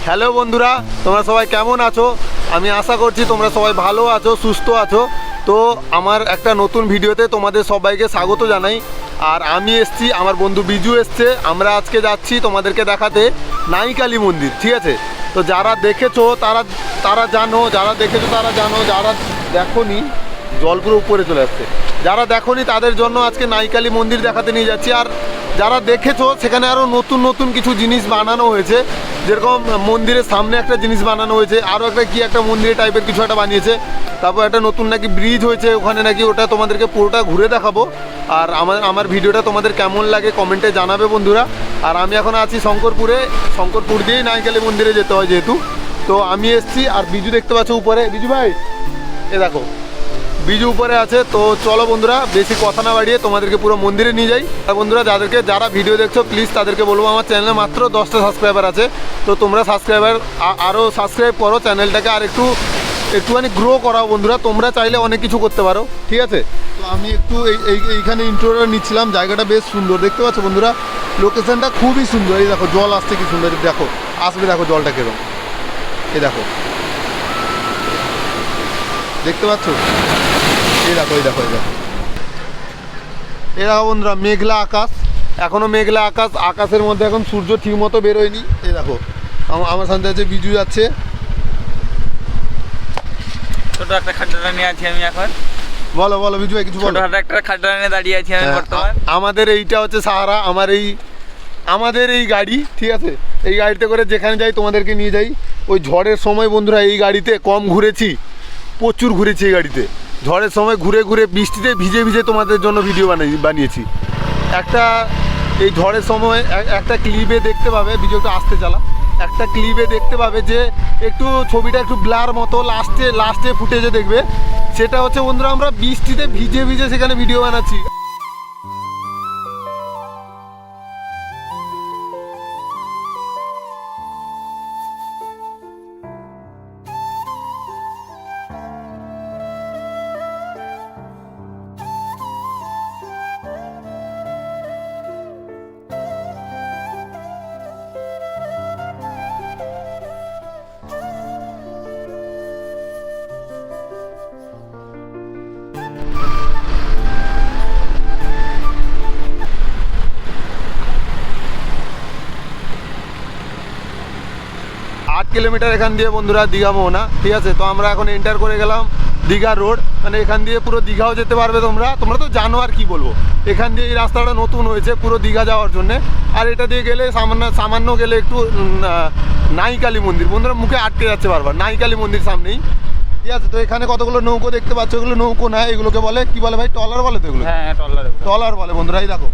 Hello বন্ধুরা, তোমরা সবাই কেমন আছো? আমি আশা করছি তোমরা সবাই ভালো আছো, সুস্থ আছো। তো আমার একটা নতুন ভিডিওতে তোমাদের সবাইকে স্বাগত জানাই। আর আমি এসছি, আমার বন্ধু বিজু এসছে। আমরা আজকে যাচ্ছি তোমাদেরকে দেখাতে নাইকালী মন্দির, ঠিক আছে? তো যারা দেখেছো তারা জানো, যারা দেখেছো তারা জানো, যারা দেখোনি জল পুরো উপরে চলে আসছে, যারা দেখোনি তাদের জন্য আজকে নাইকালী মন্দির দেখাতে নিয়ে যাচ্ছি। আর যারা দেখেছো সেখানে আরও নতুন নতুন কিছু জিনিস বানানো হয়েছে, যেরকম মন্দিরের সামনে একটা জিনিস বানানো হয়েছে, আরও একটা মন্দিরের টাইপের কিছু একটা বানিয়েছে। তারপর একটা নতুন নাকি ব্রিজ হয়েছে ওখানে নাকি, ওটা তোমাদেরকে পুরোটা ঘুরে দেখাবো। আর আমার ভিডিওটা তোমাদের কেমন লাগে কমেন্টে জানাবে বন্ধুরা। আর আমি এখন আছি শঙ্করপুর দিয়েই নাইকালী মন্দিরে যেতে হয় যেহেতু, তো আমি এসছি। আর বিজু দেখতে পাচ্ছ উপরে, বিজু ভাই এ দেখো বিজু উপরে আছে। তো চলো বন্ধুরা, বেশি কথা না বাড়িয়ে তোমাদেরকে পুরো মন্দিরে নিয়ে যাই। আর বন্ধুরা যারা ভিডিও দেখছো প্লিজ তাদেরকে বলবো, আমার চ্যানেলে মাত্র 10টা সাবস্ক্রাইবার আছে। তো তোমরা আরও সাবস্ক্রাইব করো চ্যানেলটাকে, আর একটুখানি গ্রো করাও বন্ধুরা। তোমরা চাইলে অনেক কিছু করতে পারো, ঠিক আছে? তো আমি একটু এইখানে ইন্ট্রোটা নিচ্ছিলাম। জায়গাটা বেশ সুন্দর, দেখতে পাচ্ছ বন্ধুরা, লোকেশনটা খুবই সুন্দর। এই দেখো জল আসছে কি সুন্দর, দেখো আসবে, দেখো জলটা কেরম, এই দেখো দেখতে পাচ্ছ, এই দেখো বন্ধুরা মেঘলা আকাশ, এখনও মেঘলা আকাশ। আকাশের মধ্যে এখন সূর্য ঠিক মতো বেরোয়নি। এই দেখো আমার সাথে আছে বিজু যাচ্ছে। ছোট একটা খাট্টা নিয়ে আছি আমি এখন। বলো বিজু ভাই কিছু বলো। ছোট একটা খাট্টা নিয়ে দাঁড়িয়ে আছি আমি বর্তমান। আমাদের এইটা হচ্ছে সাহারা, আমাদের এই গাড়ি, ঠিক আছে? এই গাড়িতে করে যেখানে যাই তোমাদেরকে নিয়ে যাই। ওই ঝড়ের সময় বন্ধুরা এই গাড়িতে কম ঘুরেছি, প্রচুর ঘুরেছি এই গাড়িতে। ঝড়ের সময় ঘুরে বৃষ্টিতে ভিজে তোমাদের জন্য ভিডিও বানিয়েছি। এই ঝড়ের সময় একটা ক্লিপে দেখতে পাবে, ভিডিও একটু আসতে চালা, একটা ক্লিপে দেখতে পাবে যে একটু ছবিটা একটু ব্লার মতো লাস্টে ফুটেজে দেখবে। সেটা হচ্ছে বন্ধুরা আমরা বৃষ্টিতে ভিজে সেখানে ভিডিও বানাচ্ছি। 8 কিলোমিটার এখান দিয়ে বন্ধুরা দীঘা মোহনা, ঠিক আছে? তো আমরা এখন এন্টার করে গেলাম দীঘা রোড। মানে এখান দিয়ে পুরো দীঘাও যেতে পারবে তোমরা তো জানো, আর কি বলবো। এখান দিয়ে এই রাস্তাটা নতুন হয়েছে পুরো দীঘা যাওয়ার জন্যে। আর এটা দিয়ে গেলে সামান্য গেলে একটু নাইকালী মন্দির, বন্ধুরা মুখে আটকে যাচ্ছে বারবার, নাইকালী মন্দির সামনেই, ঠিক আছে? তো এখানে কতগুলো নৌকো দেখতে পাচ্ছ, এগুলো নৌকো না, এগুলোকে বলে কি বলে ভাই, ট্রলার বলে তো এগুলো? হ্যাঁ, ট্রলার বলে বন্ধুরা। এই দেখো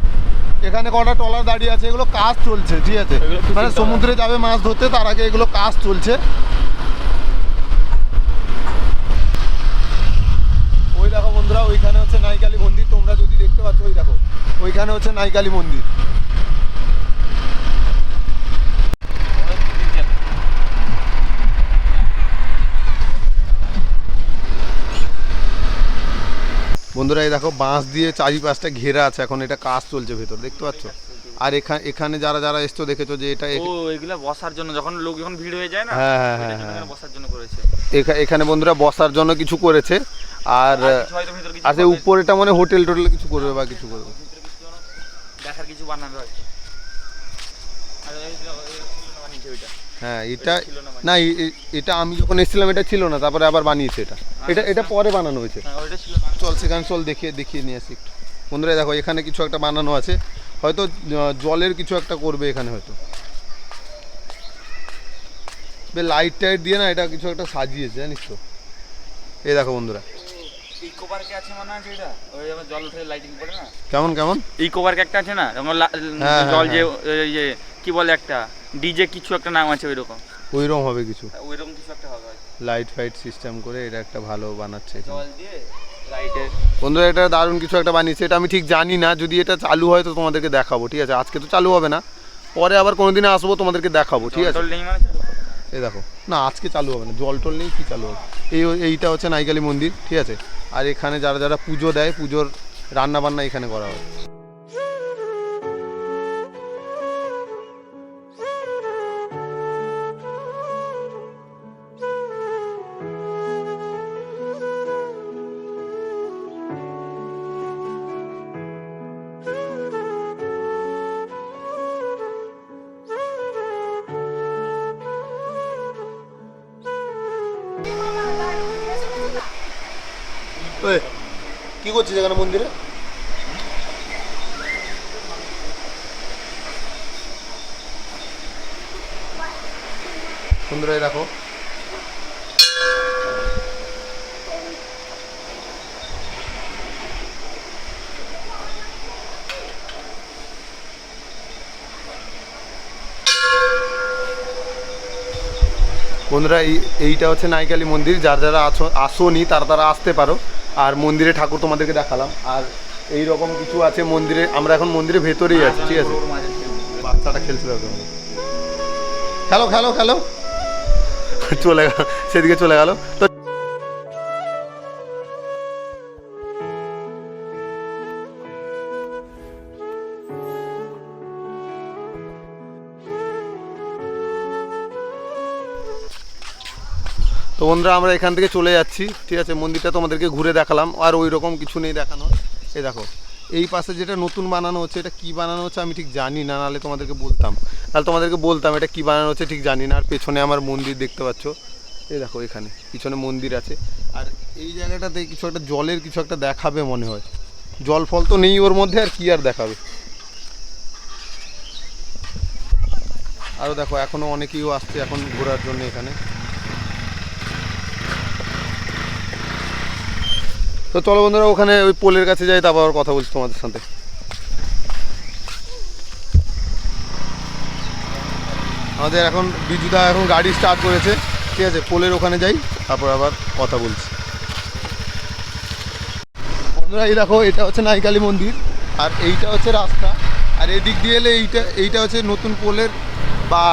এখানে কটা ট্রলার দাঁড়িয়ে আছে, এগুলো কাজ চলছে, ঠিক আছে? মানে সমুদ্রে যাবে মাছ ধরতে, তার আগে এগুলো কাজ চলছে। ওই দেখো বন্ধুরা, ওইখানে হচ্ছে নাইকালী মন্দির, তোমরা যদি দেখতে পাচ্ছ, ওই দেখো ওইখানে হচ্ছে নাইকালী মন্দির। বন্ধুরা এই দেখো বাঁশ দিয়ে চারিপাশটা ঘেরা আছে, এখন এটা কাজ চলছে ভেতর, দেখতে পাচ্ছ? আর এখানে যারা এসছো দেখেছো যে এটা এগুলা বসার জন্য, যখন ভিড় হয়ে যায় না, হ্যাঁ বসার জন্য করেছে। এখানে বন্ধুরা বসার জন্য কিছু করেছে। আর আচ্ছা উপরেটা মানে হোটেল কিছু করবে বা কিছু করবে, দেখার কিছু বানাবে হয়তো। হ্যাঁ না এটা আমি যখন এসেছিলাম এটা ছিল না, তারপরে আবার বানিয়েছে এটা পরে বানানো হয়েছে। চল সেখানে দেখিয়ে নিয়ে আসি একটু। বন্ধুরা দেখো এখানে কিছু একটা বানানো আছে, হয়তো জলের কিছু একটা করবে এখানে, হয়তো লাইট টাইট দিয়ে না এটা কিছু একটা সাজিয়েছে, জানিস তো? এই দেখো বন্ধুরা ইকো পার্কে আছে মনে হয় এটা, ওই যেমন জল উঠে লাইটিং করে না, কেমন ইকো পার্ক একটা আছে না, যেমন জল যে কি বলে একটা ডিজে কিছু একটা নাম আছে, ওইরকম হবে কিছু, ওইরকম কিছু একটা হবে, লাইট ফাইট সিস্টেম করে এটা একটা ভালো বানাচ্ছে জল দিয়ে লাইটের। বন্ধুরা এটা দারুণ কিছু একটা বানিয়েছে, এটা আমি ঠিক জানি না, যদি এটা চালু হয় তো তোমাদেরকে দেখাবো, ঠিক আছে? আজকে তো চালু হবে না, পরে আবার কোনোদিনে আসবো তোমাদেরকে দেখাবো, ঠিক আছে? এই দেখো না আজকে চালু হবে না, জল টল নেই, কি চালু হবে? এইটা হচ্ছে নাইকালী মন্দির, ঠিক আছে? আর এখানে যারা পুজো দেয়, পুজোর রান্না বান্না এখানে করা হয়। করছিস এখানে মন্দিরে? বন্ধুরা এই দেখো বন্ধুরা এইটা হচ্ছে নাইকালি মন্দির। যারা আসোনি তারা আসতে পারো। আর মন্দিরে ঠাকুর তোমাদেরকে দেখালাম। আর এই রকম কিছু আছে মন্দিরে। আমরা এখন মন্দিরের ভেতরেই আছি, ঠিক আছে? বাচ্চাটা খেলছিল, খেলো খেলো খেলো, চলে গেল সেদিকে চলে গেল। তো তো বন্ধুরা আমরা এখান থেকে চলে যাচ্ছি, ঠিক আছে? মন্দিরটা তোমাদেরকে ঘুরে দেখালাম। আর ওই রকম কিছু নেই দেখানো। এই দেখো এই পাশে যেটা নতুন বানানো হচ্ছে, এটা কি বানানো হচ্ছে আমি ঠিক জানি না, নাহলে তোমাদেরকে বলতাম। এটা কি বানানো হচ্ছে ঠিক জানি না। আর পেছনে আমার মন্দির দেখতে পাচ্ছ, এই দেখো এখানে পিছনে মন্দির আছে। আর এই জায়গাটাতে কিছু একটা জলের কিছু একটা দেখাবে মনে হয়। জল ফল তো নেই ওর মধ্যে, আর কি আর দেখাবে। আরও দেখো এখনও অনেকেই আসছে এখন ঘোরার জন্য এখানে। তো চলো বন্ধুরা ওখানে ওই পোলের কাছে যাই, তারপর আবার কথা বলছি তোমাদের সাথে। আমাদের এখন বিজুদা এখন গাড়ি স্টার্ট করেছে, ঠিক আছে? পোলের ওখানে যাই, তারপর আবার কথা বলছি। বন্ধুরা এই দেখো এটা হচ্ছে নাইকালি মন্দির, আর এইটা হচ্ছে রাস্তা। আর এদিক দিয়ে এলে এইটা হচ্ছে নতুন পোলের বা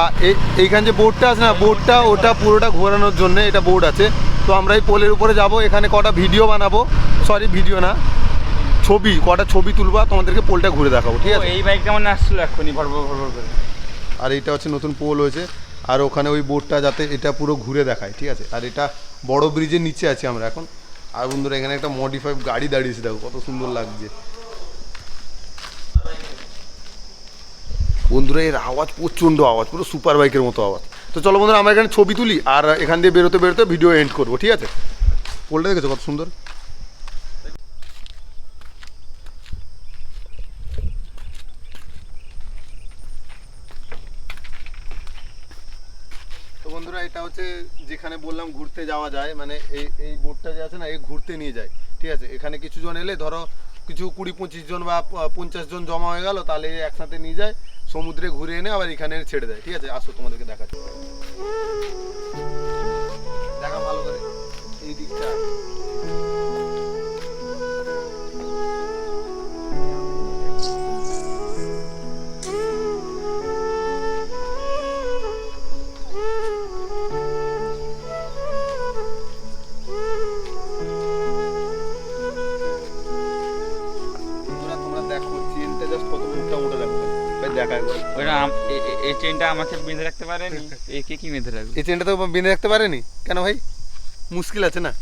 এইখানে যে বোর্ডটা আছে না, বোর্ডটা ওটা পুরোটা ঘোরানোর জন্য এটা বোর্ড আছে। তো আমরা এই পোলের উপরে যাব, এখানে কটা ভিডিও বানাবো, সরি ভিডিও না কটা ছবি তুলবো, তোমাদেরকে পোলটা ঘুরে দেখাবো, ঠিক আছে? এই বাইকটা আমার আসছিল এক্ষুনি ভরভর করে। আর এইটা হচ্ছে নতুন পোল হয়েছে, আর ওখানে ওই বোর্ডটা যাতে এটা পুরো ঘুরে দেখায়, ঠিক আছে? আর এটা বড় ব্রিজের নিচে আছি আমরা এখন। আর বন্ধুরা এখানে একটা মডিফাইড গাড়ি দাঁড়িয়েছে, দেখো কত সুন্দর লাগছে। বন্ধুরা এর আওয়াজ প্রচণ্ড আওয়াজ, পুরো সুপার বাইকের মতো আওয়াজ। তো চলো বন্ধুরা আমরা এখানে ছবি তুলি, আর এখান দিয়ে বেরোতে বেরোতে ভিডিও এন্ড করবো, ঠিক আছে? পোলটা দেখেছো কত সুন্দর। তো বন্ধুরা এটা হচ্ছে যেখানে বললাম ঘুরতে যাওয়া যায়, মানে এই বোটটা যে আছে না, এই ঘুরতে নিয়ে যায়, ঠিক আছে? এখানে কিছু জন এলে ধরো কিছু 20-25 জন বা 50 জন জমা হয়ে গেল, তাহলে একসাথে নিয়ে যায় সমুদ্রে ঘুরে এনে আবার এখানে ছেড়ে দেয়, ঠিক আছে? আসো তোমাদেরকে দেখাচ্ছি, দেখা ভালো করে এই দিকটা। দেখো চেনটা জাস্ট কত মোটা মোটা, দেখো ভাই দেখা একবার। এই চেনটা আমাকে বেঁধে রাখতে পারেনি, একে কি বেঁধে রাখবে? এই চেনটা তো বেঁধে রাখতে পারেনি কেন ভাই? মুশকিল আছে না।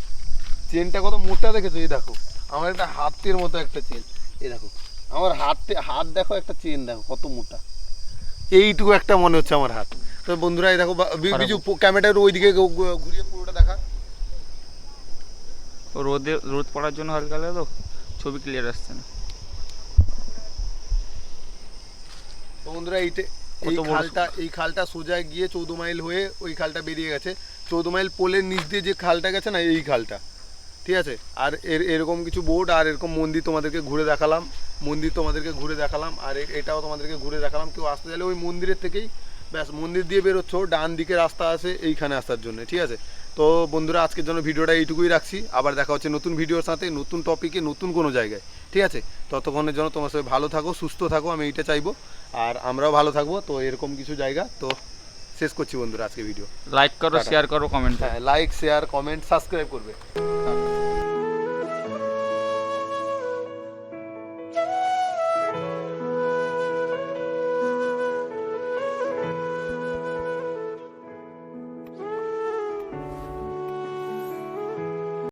চেনটা কত মোটা দেখেছো? এই দেখো আমার একটা হাতের মতো একটা চেন, এই দেখো আমার হাত দেখো, একটা চেন দেখো কত মোটা। এইটুকু একটা মনে হচ্ছে আমার হাত। তো বন্ধুরা এই দেখো বিজু ক্যামেরাটা ওইদিকে ঘুরিয়ে পুরোটা দেখা। রোদ পড়ার জন্য হালকা হলে তো ছবি ক্লিয়ার আসছে না। তো বন্ধুরা এই খালটা সোজা গিয়ে 14 মাইল হয়ে ওই খালটা বেরিয়ে গেছে। 14 মাইল পোলের নিচ দিয়ে যে খালটা গেছে না, এই খালটা, ঠিক আছে? আর এরকম কিছু বোর্ড আর এরকম মন্দির তোমাদেরকে ঘুরে দেখালাম, আর এটাও তোমাদেরকে ঘুরে দেখালাম। কেউ আসতে চাইলে ওই মন্দিরের থেকেই ব্যাস মন্দির দিয়ে বেরোচ্ছ, ডান দিকে রাস্তা আছে এইখানে আসার জন্য, ঠিক আছে? তো বন্ধুরা আজকের জন্য ভিডিওটা এইটুকুই রাখছি। আবার দেখা হচ্ছে নতুন ভিডিওর সাথে, নতুন টপিকে, নতুন কোনো জায়গায়, ঠিক আছে? ততক্ষণের জন্য তোমার সবাই ভালো থাকো, সুস্থ থাকো, আমি এইটা চাইবো। আর আমরাও ভালো থাকবো। তো এরকম কিছু জায়গা তো শেষ করছি বন্ধুরা আজকে ভিডিও। লাইক করো, শেয়ার করো, কমেন্ট। হ্যাঁ, লাইক, শেয়ার, কমেন্ট, সাবস্ক্রাইব করবে।